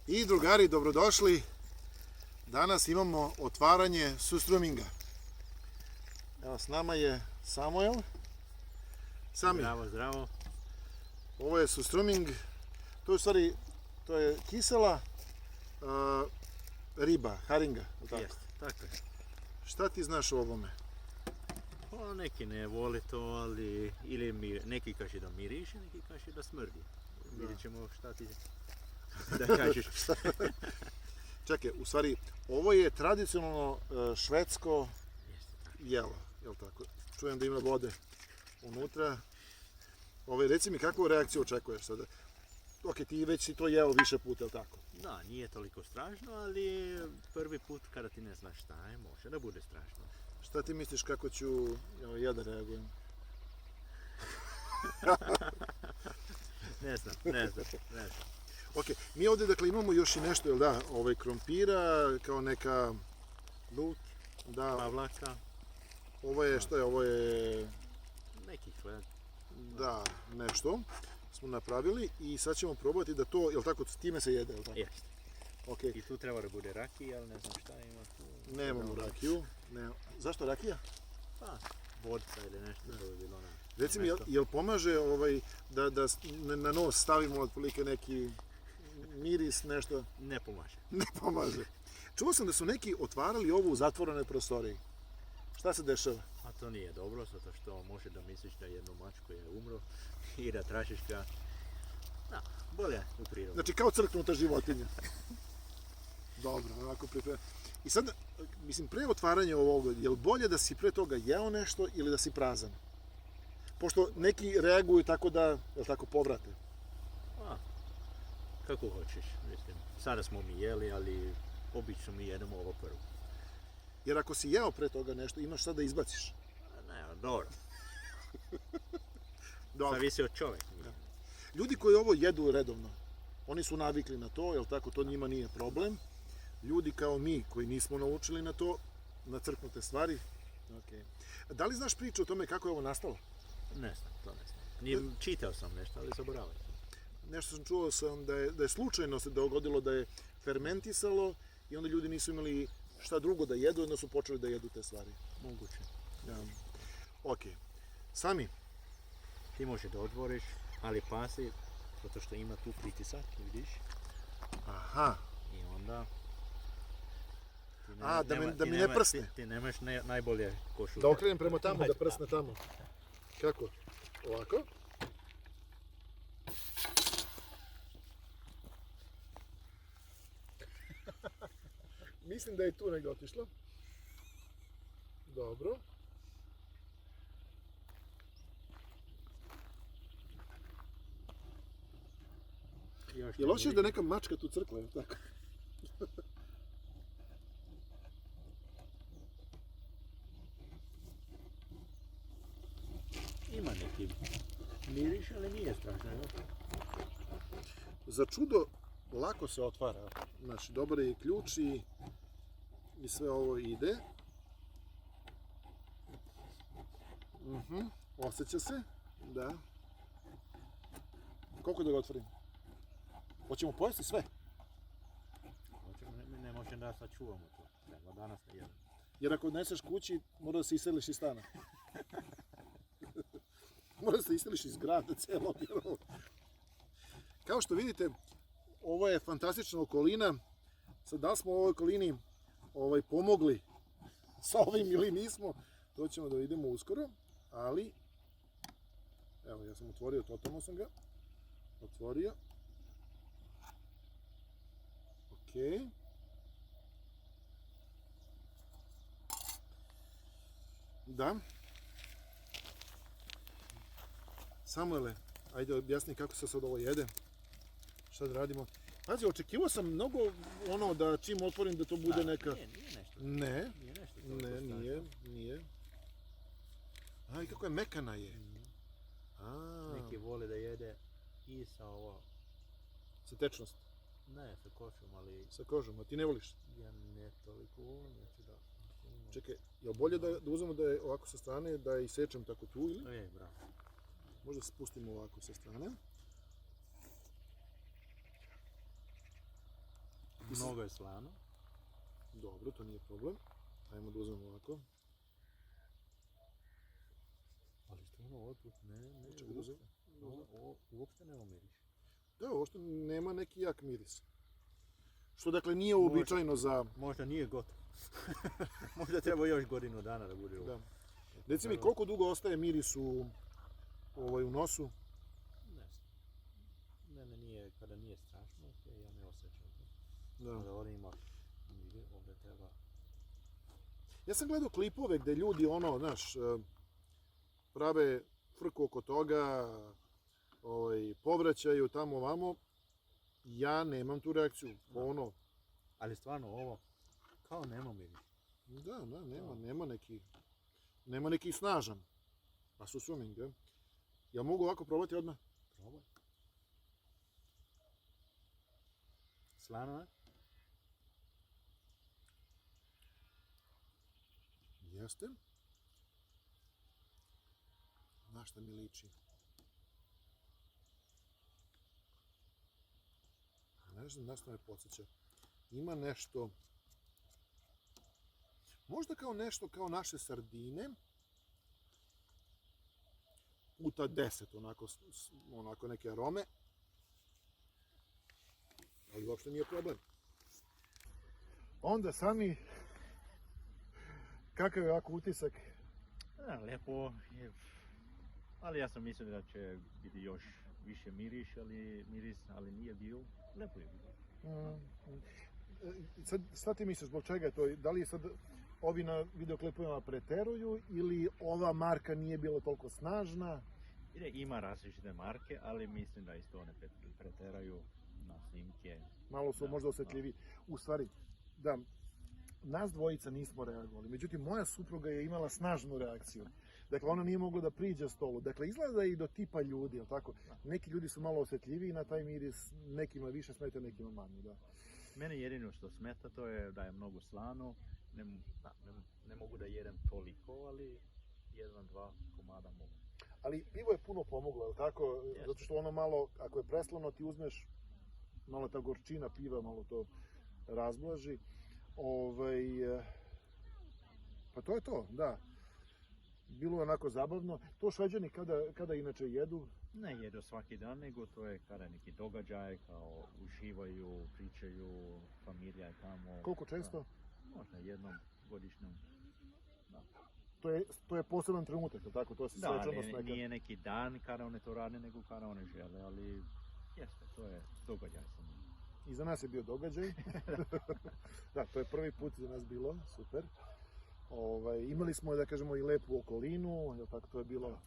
I drugari, dobrodošli. Danas imamo otvaranje sustruminga. Evo, s nama je Samuel. Sami, Zdravo, zdravo. ovo je sustruming. To je u stvari, to je kisela riba, haringa. Tako? Jeste, tako je. Šta ti znaš o ovome? Pa neki ne vole to, ali neki kaže da miriše, neki kaže da smrdi. Vidjet ćemo šta ti da kažeš. Čekaj, u stvari, ovo je tradicionalno švedsko Jeste, tako. jelo, jel tako? Čujem da ima vode unutra. Reci mi, kakvu reakciju očekuješ sada? Ok, ti već si to jeo više puta, jel tako? Da, nije toliko strašno, ali prvi put kada ti ne znaš šta je, može da bude strašno. Šta ti misliš kako ću ja da reagujem? Ne znam. Ok, mi ovdje dakle imamo još i nešto, jel da, krompira, kao neka, Luk, da, pavlaka, ovo je, što je, ovo je, neki hleb. da, nešto smo napravili i sad ćemo probati da to, jel tako, s time se jede, jel tako? Jeste. Ok, I tu treba da bude rakija, ali ne znam šta ima tu. nemamo rakiju, ne. Zašto rakija? Pa, vodka ili nešto, to bi bilo na... Reci mi, jel pomaže da na nos stavimo otprilike neki miris, nešto? Ne pomaže. Ne pomaže. Čuo sam da su neki otvarali ovo u zatvorenoj prostoriji. Šta se dešava? A to nije dobro, zato što može da misliš da jednu mačku je umro i da tražiš ga. Da, bolje u prirodu. Znači, kao crknuta životinja. Dobro, onako pripremljeno. I sad, mislim, pre otvaranja ovoga, je li bolje da si pre toga jeo nešto ili da si prazan? Pošto neki reaguju tako da, jel tako, povrate. A, kako hoćeš, mislim. Sada smo mi jeli, ali obično mi jedemo ovo prvo. Jer ako si jeo pre toga nešto, imaš šta da izbaciš. Ne, dobro. Dobro. Zavisi od čovjeka. Ljudi koji ovo jedu redovno, oni su navikli na to, jel tako, to njima nije problem. Ljudi kao mi, koji nismo naučili na to, na crknute stvari. Okay. Da li znaš priču o tome kako je ovo nastalo? Ne znam, to ne znam. Čitao sam nešto, ali zaboravio sam. Nešto sam čuo da je slučajno se dogodilo da je fermentisalo i onda ljudi nisu imali šta drugo da jedu, onda su počeli da jedu te stvari. Moguće. Ja. Ok. Sami? Ti može da otvoriš, ali pazi, zato što ima tu pritisak, vidiš? Aha. I onda... Da mi ne prsne. Ti nemaš najbolje košulje. Da okrenem prema tamo, da prsne tamo. Kako? Ovako? Mislim da je tu negdje otišlo. Dobro. Je li osjećaš da neka mačka tu crkla, je tako? Ima neki miriš, ali nije strašno. Za čudo, lako se otvara. Znači, dobar je ključ i sve ovo ide. Osjeća se, da. Koliko da ga otvorim? Hoćemo pojesti sve? Ne možem da sačuvamo to. Treba danas da jedem. Jer ako odneseš kući, mora da se iseliš iz stana. Mora da se iseliš iz grada celog. Kao što vidite, ovo je fantastična okolina. Sad, da li smo u ovoj okolini pomogli sa ovim ili nismo, to ćemo da vidimo uskoro. Ali, evo, ja sam otvorio, totalno sam ga otvorio. Ok. Da. Samuele, ajde objasni kako se sad ovo jede. Šta da radimo? Pazi, očekivao sam mnogo da čim otvorim da to bude neka... Nije nešto. Ne. Nije nešto. Ne, nije. Aj, kako je mekana je. Neki vole da jede i sa ovo... Sa tečnost. Ne, sa košom, ali... Sa kožom, a ti ne voliš? Ja ne toliko volim, znači da... Čekaj, je li bolje da uzmemo da je ovako sa strane, da je isečem tako tu ili? Bravo. Možda spustimo ovako sa strane. Mnogo je slano. Dobro, to nije problem. Ajmo da uzmemo ovako. Ali stvarno ovaj put Čekaj da uzmem. ovo uopšte nema miris. Da, uopšte nema neki jak miris. Što dakle nije uobičajeno za... Možda nije gotovo. Možda treba još godinu dana da bude ovo. Da. Reci mi, koliko dugo ostaje miris u nosu? Ne znam. Mene nije, kada nije strašno, ja ne osjećam to. Da. Kada ovdje ima miri, ovdje treba... Ja sam gledao klipove gdje ljudi znaš, prave frku oko toga, povraćaju tamo ovamo. Ja nemam tu reakciju. Ali stvarno ovo, kao nema miris. Da, nema neki snažan. A su suming, ja? Ja mogu ovako probati odmah? Probaj. Slano je? Jeste. Na šta mi liči? Ne znam na što me podsjeća. Ima nešto... Možda kao nešto kao naše sardine. Puta 10, onako neke arome. Ali uopšte nije problem. Onda sami, kakav je ovako utisak? Lepo je. Ali ja sam mislio da će biti još više miris, ali nije bio. Lepo je bilo. Šta ti misliš, zbog čega je to? Da li sad ovi na videoklipovima preteruju ili ova marka nije bila toliko snažna? Ima različite marke, ali mislim da isto one preteraju na snimke. Malo su možda osjetljiviji. U stvari, da, nas dvojica nismo reagovali. Međutim, moja supruga je imala snažnu reakciju. Dakle, ona nije mogla da priđe stolu. Dakle, izgleda i do tipa ljudi, jel tako? Neki ljudi su malo osjetljiviji na taj miris, nekima više smeta, nekima manje, da. Mene jedino što smeta to je da je mnogo slano. Ne mogu da jedem toliko, ali 1-2 komada mogu. Ali pivo je puno pomoglo, jel tako? Yes. Zato što ono malo, ako je preslano, ti uzmeš malo ta gorčina piva, malo to razblaži. Pa to je to, da. Bilo je onako zabavno. To Šveđani kada inače jedu? Ne jedu svaki dan, nego to je kada neki događaj, kao uživaju, pričaju, familija je tamo. Koliko često? Možda jednom godišnjem. Da. To je poseban trenutak, tako? To se svečanost neka... nije neki dan kada one to rade, nego kada one žele, ali jeste, to je događaj sa njim. I za nas je bio događaj. Da, to je prvi put za nas bilo, super. Imali smo, da kažemo, i lepu okolinu, jel tako, to je bilo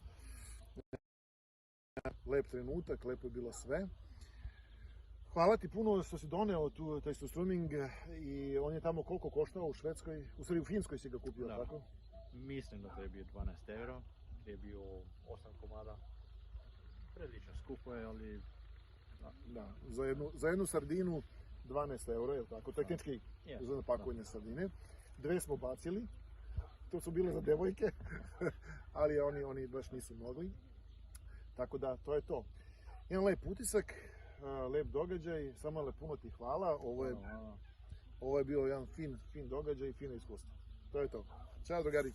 lep trenutak, lepo je bilo sve. Hvala ti puno što si doneo taj Surströmming i on je tamo koliko koštao u Švedskoj, u stvari u Finskoj si ga kupio, da. Tako? Mislim da to je bio 12 euro, to je bio 8 komada. Prilično skupo je, ali... Da, za jednu sardinu 12 euro, je li tako? Tehnički za pakovanje sardine. 2 smo bacili, to su bile za devojke, ali oni baš nisu mogli. Tako da, to je to. Jedan lep utisak, lep događaj, samo puno ti hvala. Ovo je bio jedan fin događaj i fino iskustvo. To je to. Ćao drugari.